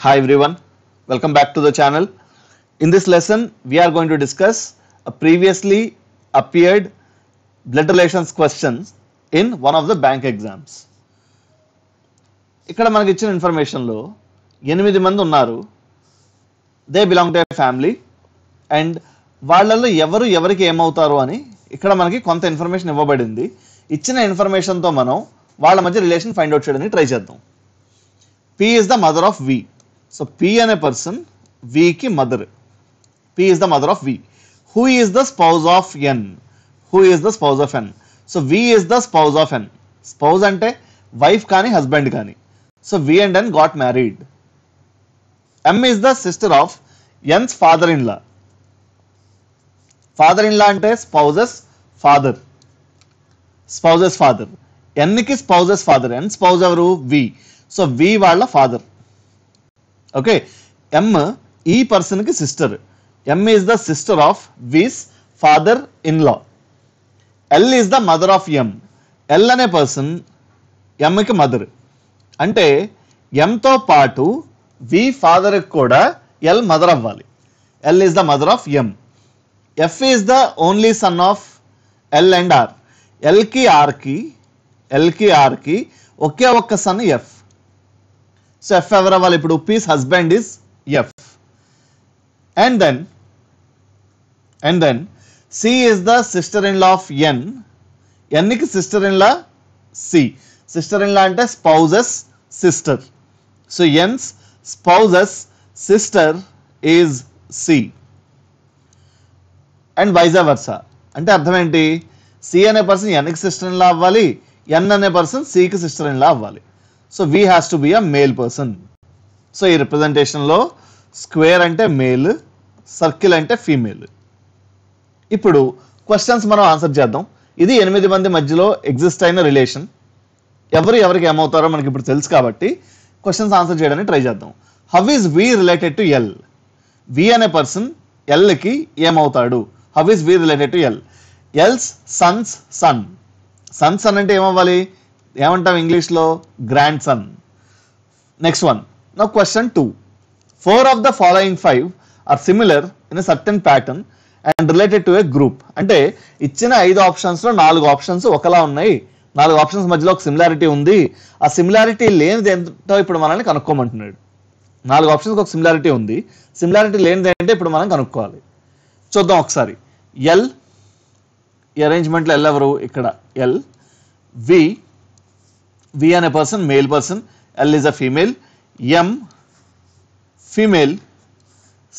Hi everyone, welcome back to the channel. In this lesson, we are going to discuss a previously appeared blood relations questions in one of the bank exams. ఇక్కడ మనకి ఇచ్చిన information లో 8 మంది ఉన్నారు. They belong to A family and వాళ్ళల్లో ఎవరు ఎవరికి ఏమవుతారు అని ఇక్కడ మనకి కొంత ఇన్ఫర్మేషన్ ఇవ్వబడింది. ఇచ్చిన ఇన్ఫర్మేషన్ తో మనం వాళ్ళ మధ్య రిలేషన్ ఫైండ్ అవుట్ చేయడానికి ట్రై చేద్దాం. P is the mother of V. So P అనే person V కి mother. P is the mother of V. Who is the spouse of N? Who is the spouse of N? So V is the spouse of N. Spouse అంటే wife కానీ husband కానీ. So V and N got married. M is the sister of N's father-in-law. Father-in-law అంటే spouse's father. Spouse's father. N కి spouse's father. N spouse ఎవరు? V. So V వాళ్ళ father. Okay. M ఈ person కి sister. M is the sister of V's father-in-law. L is the mother of M. L అనే person M కి mother. అంటే M తో పాటు V father కి కూడా L mother అవ్వాలి. L is the mother of M. F is the only son of L and R. L కి R కి ఒకే ఒక్క son F. So F ఎవరు అవ్వాలి? ఇప్పుడు P's husband is F. And then C is the sister-in-law of N. N కి sister-in-law C. Sister-in-law అంటే spouse's sister. So N's spouse's sister is C. And vice versa. అంటే అర్థం ఏంటి? C అనే person N కి sister-in-law అవ్వాలి, N అనే person C కి sister-in-law అవ్వాలి. So V has to be a male person. So ఈ రిప్రజెంటేషన్ లో స్క్వేర్ అంటే మేల్, సర్కిల్ అంటే ఫీమేల్. ఇప్పుడు క్వశ్చన్స్ మనం ఆన్సర్ చేద్దాం. ఇది 8 మంది మధ్యలో ఎగ్జిస్ట్ అయిన రిలేషన్. ఎవరికి ఏమవుతారో మనకి ఇప్పుడు తెలుసు కాబట్టి క్వశ్చన్స్ ఆన్సర్ చేయడానికి ట్రై చేద్దాం. How is V related to L? V అనే పర్సన్ ఎల్ కి ఏమవుతాడు? How is V related to L? L's sons son. Sons son అంటే ఏమవ్వాలి? ఏమంటాం ఇంగ్లీష్ లో? Grandson. Next one. Now question 2. 4 of the following 5 are similar in a certain pattern and related to a group. అంటే ఇచ్చిన 5 options లో 4 options ఒకలా ఉన్నాయి. 4 options మధ్యలో ఒక సిమిలారిటీ ఉంది. ఆ సిమిలారిటీ లేనిది ఏంటో ఇప్పుడు మనల్ని కనుక్కోమంటున్నాడు. 4 ఆప్షన్స్ ఒక సిమిలారిటీ ఉంది. సిమిలారిటీ లేనిది ఏంటంటే ఇప్పుడు మనం కనుక్కోవాలి. చూద్దాం ఒకసారి. ఎల్, ఈ అరేంజ్మెంట్లో ఎల్ ఎవరు? ఇక్కడ ఎల్. వి అనే person male person, L is a female. M female,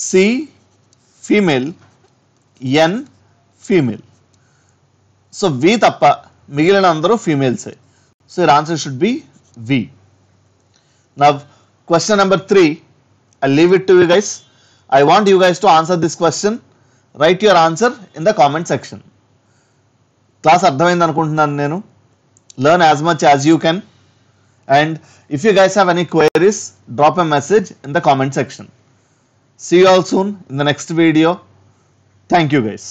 C female, N female. So V తప్ప మిగిలిన అందరూ ఫీమేల్సే. So your answer should be V. Now question number 3, I'll leave it to you guys. I want you guys to answer this question. Write your answer in the comment section. Class అర్థమైంది అనుకుంటున్నాను నేను. Learn as much as you can. And if you guys have any queries, drop a message in the comment section. See you all soon in the next video. Thank you guys.